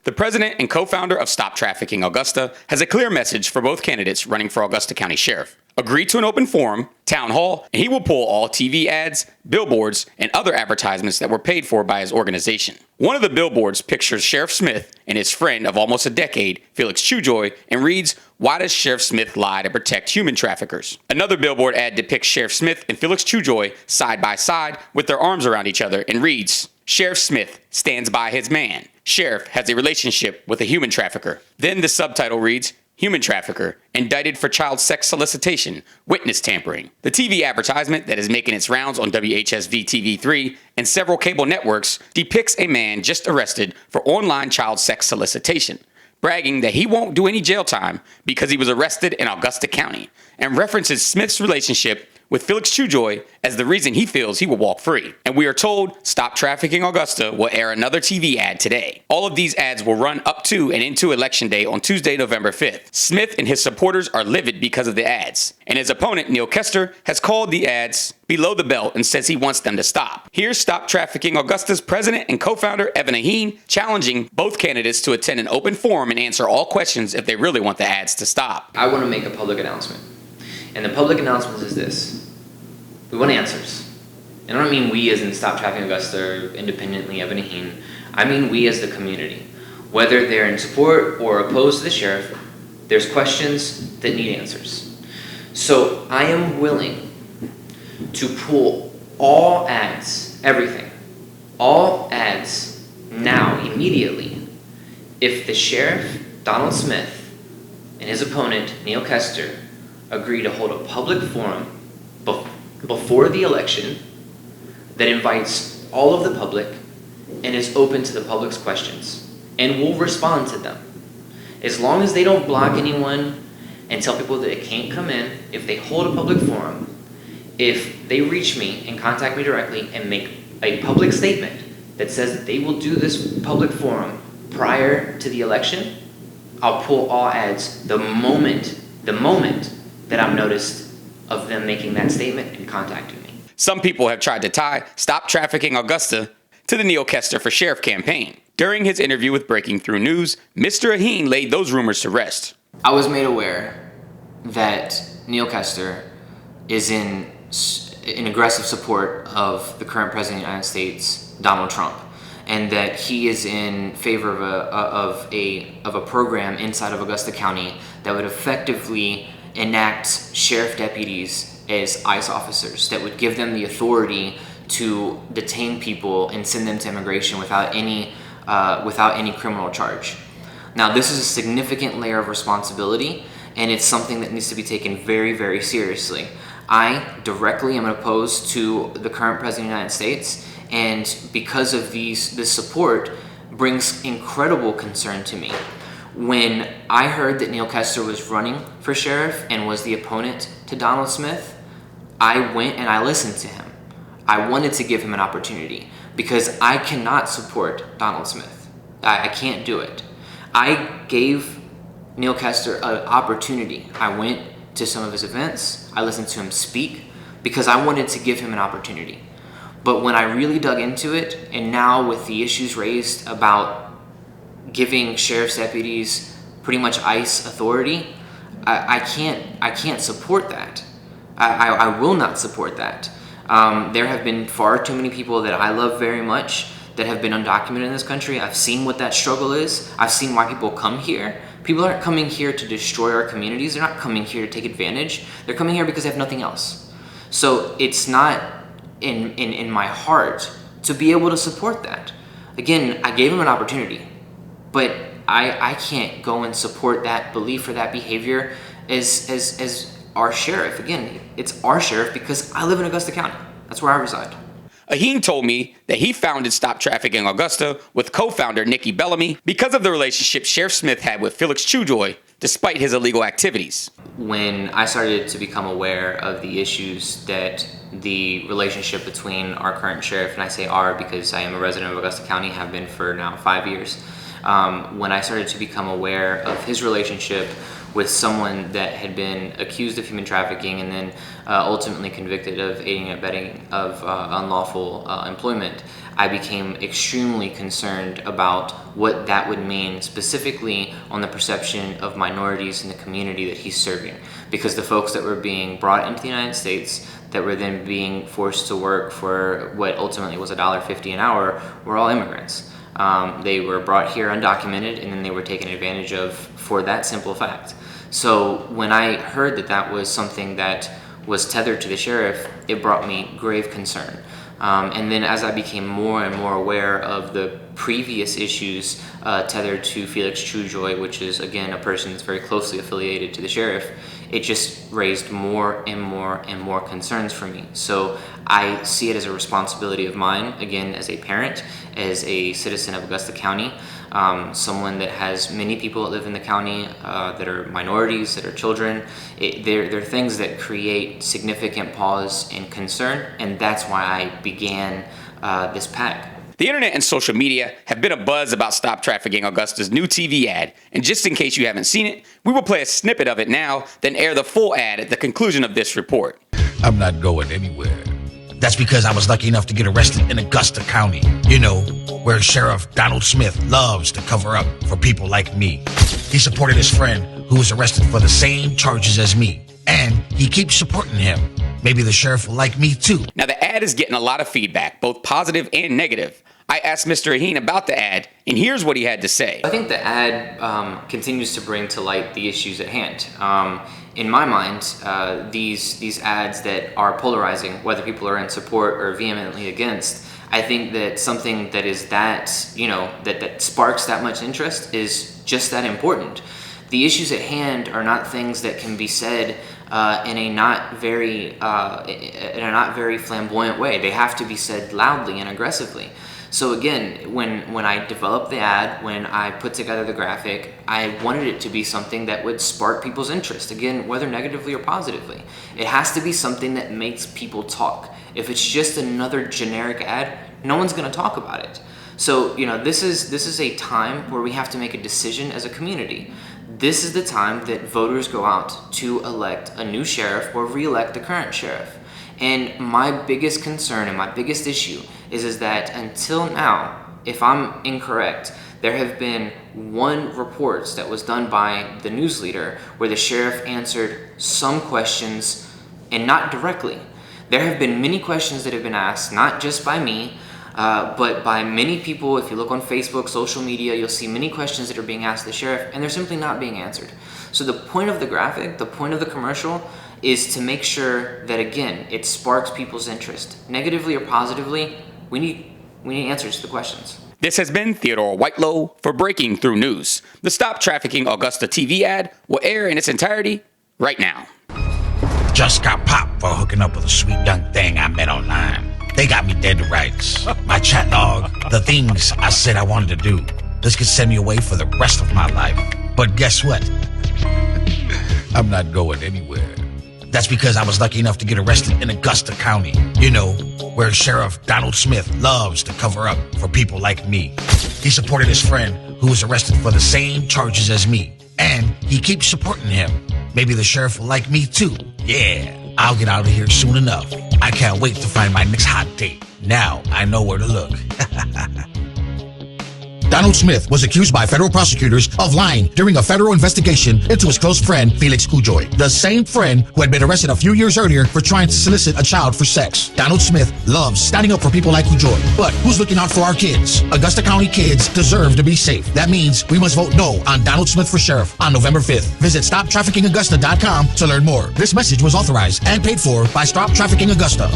The president and co-founder of Stop Trafficking Augusta has a clear message for both candidates running for Augusta County Sheriff. Agree to an open forum, town hall, and he will pull all TV ads, billboards, and other advertisements that were paid for by his organization. One of the billboards pictures Sheriff Smith and his friend of almost a decade, Felix Chujoy, and reads, "Why does Sheriff Smith lie to protect human traffickers?" Another billboard ad depicts Sheriff Smith and Felix Chujoy side by side with their arms around each other and reads, "Sheriff Smith stands by his man. Sheriff has a relationship with a human trafficker." Then the subtitle reads, "Human trafficker, indicted for child sex solicitation, witness tampering." The TV advertisement that is making its rounds on WHSV TV3 and several cable networks depicts a man just arrested for online child sex solicitation, bragging that he won't do any jail time because he was arrested in Augusta County, and references Smith's relationship with Felix Chujoy as the reason he feels he will walk free. And we are told Stop Trafficking Augusta will air another TV ad today. All of these ads will run up to and into Election Day on Tuesday, November 5th. Smith and his supporters are livid because of the ads, and his opponent, Neil Kester, has called the ads below the belt and says he wants them to stop. Here's Stop Trafficking Augusta's president and co-founder, Evan Aheen, challenging both candidates to attend an open forum and answer all questions if they really want the ads to stop. I want to make a public announcement. And the public announcement is this. We want answers. And I don't mean we as in Stop Trafficking Augusta or independently Evan Aheen. I mean we as the community. Whether they're in support or opposed to the sheriff, there's questions that need answers. So I am willing to pull all ads, everything, all ads now, immediately, if the sheriff, Donald Smith, and his opponent, Neil Kester, agree to hold a public forum before the election that invites all of the public and is open to the public's questions, and will respond to them. As long as they don't block anyone and tell people that they can't come in, if they hold a public forum, if they reach me and contact me directly and make a public statement that says that they will do this public forum prior to the election, I'll pull all ads the moment that I'm noticed of them making that statement and contacting me. Some people have tried to tie Stop Trafficking Augusta to the Neil Kester for Sheriff campaign. During his interview with Breaking Through News, Mr. Aheen laid those rumors to rest. I was made aware that Neil Kester is in aggressive support of the current President of the United States, Donald Trump, and that he is in favor of a program inside of Augusta County that would effectively enact sheriff deputies as ICE officers, that would give them the authority to detain people and send them to immigration without any criminal charge. Now, this is a significant layer of responsibility, and it's something that needs to be taken very, very seriously. I directly am opposed to the current President of the United States, and because of this support brings incredible concern to me. When I heard that Neil Kester was running for sheriff and was the opponent to Donald Smith, I went and I listened to him. I wanted to give him an opportunity because I cannot support Donald Smith. I can't do it. I gave Neil Kester an opportunity. I went to some of his events. I listened to him speak because I wanted to give him an opportunity. But when I really dug into it, and now with the issues raised about giving sheriff's deputies pretty much ICE authority, I can't support that. I will not support that. There have been far too many people that I love very much that have been undocumented in this country. I've seen what that struggle is. I've seen why people come here. People aren't coming here to destroy our communities. They're not coming here to take advantage. They're coming here because they have nothing else. So it's not in my heart to be able to support that. Again, I gave him an opportunity, but I can't go and support that belief or that behavior as our sheriff. Again, it's our sheriff because I live in Augusta County. That's where I reside. Aheen told me that he founded Stop Trafficking Augusta with co-founder Nikki Bellamy because of the relationship Sheriff Smith had with Felix Chujoy, despite his illegal activities. When I started to become aware of the issues that the relationship between our current sheriff, and I say our because I am a resident of Augusta County, have been for now 5 years, when I started to become aware of his relationship with someone that had been accused of human trafficking and then ultimately convicted of aiding and abetting of unlawful employment, I became extremely concerned about what that would mean specifically on the perception of minorities in the community that he's serving. Because the folks that were being brought into the United States, that were then being forced to work for what ultimately was $1.50 an hour, were all immigrants. They were brought here undocumented, and then they were taken advantage of for that simple fact. So when I heard that that was something that was tethered to the sheriff, it brought me grave concern. And then as I became more and more aware of the previous issues tethered to Felix Trujoy, which is again a person that's very closely affiliated to the sheriff, it just raised more and more and more concerns for me. So I see it as a responsibility of mine, again, as a parent, as a citizen of Augusta County, someone that has many people that live in the county that are minorities, that are children. They're things that create significant pause and concern, and that's why I began this PAC. The internet and social media have been abuzz about Stop Trafficking Augusta's new TV ad, and just in case you haven't seen it, we will play a snippet of it now, then air the full ad at the conclusion of this report. I'm not going anywhere. That's because I was lucky enough to get arrested in Augusta County, you know, where Sheriff Donald Smith loves to cover up for people like me. He supported his friend who was arrested for the same charges as me, and he keeps supporting him. Maybe the sheriff will like me too. Now the ad is getting a lot of feedback, both positive and negative. I asked Mr. Aheen about the ad, and here's what he had to say. I think the ad continues to bring to light the issues at hand. In my mind, these ads that are polarizing, whether people are in support or vehemently against, I think that something that is that, you know, that sparks that much interest is just that important. The issues at hand are not things that can be said in a not very flamboyant way. They have to be said loudly and aggressively. So again, when I developed the ad, when I put together the graphic, I wanted it to be something that would spark people's interest, again, whether negatively or positively. It has to be something that makes people talk. If it's just another generic ad, no one's gonna talk about it. So, you know, this is a time where we have to make a decision as a community. This is the time that voters go out to elect a new sheriff or re-elect the current sheriff. And my biggest concern and my biggest issue is that until now, if I'm incorrect, there have been one report that was done by the news leader where the sheriff answered some questions and not directly. There have been many questions that have been asked, not just by me, but by many people. If you look on Facebook, social media, you'll see many questions that are being asked the sheriff, and they're simply not being answered. So the point of the graphic, the point of the commercial, is to make sure that, again, it sparks people's interest. Negatively or positively, we need answers to the questions. This has been Theodore Whitelow for Breaking Through News. The Stop Trafficking Augusta TV ad will air in its entirety right now. Just got popped for hooking up with a sweet young thing I met online. They got me dead to rights. My chat log, the things I said I wanted to do. This could send me away for the rest of my life. But guess what? I'm not going anywhere. That's because I was lucky enough to get arrested in Augusta County, you know, where Sheriff Donald Smith loves to cover up for people like me. He supported his friend who was arrested for the same charges as me, and he keeps supporting him. Maybe the sheriff will like me too. Yeah, I'll get out of here soon enough. I can't wait to find my next hot date. Now I know where to look. Donald Smith was accused by federal prosecutors of lying during a federal investigation into his close friend, Felix Trujoy, the same friend who had been arrested a few years earlier for trying to solicit a child for sex. Donald Smith loves standing up for people like Trujoy. But who's looking out for our kids? Augusta County kids deserve to be safe. That means we must vote no on Donald Smith for sheriff on November 5th. Visit StopTraffickinGaugusta.com to learn more. This message was authorized and paid for by Stop Trafficking Augusta.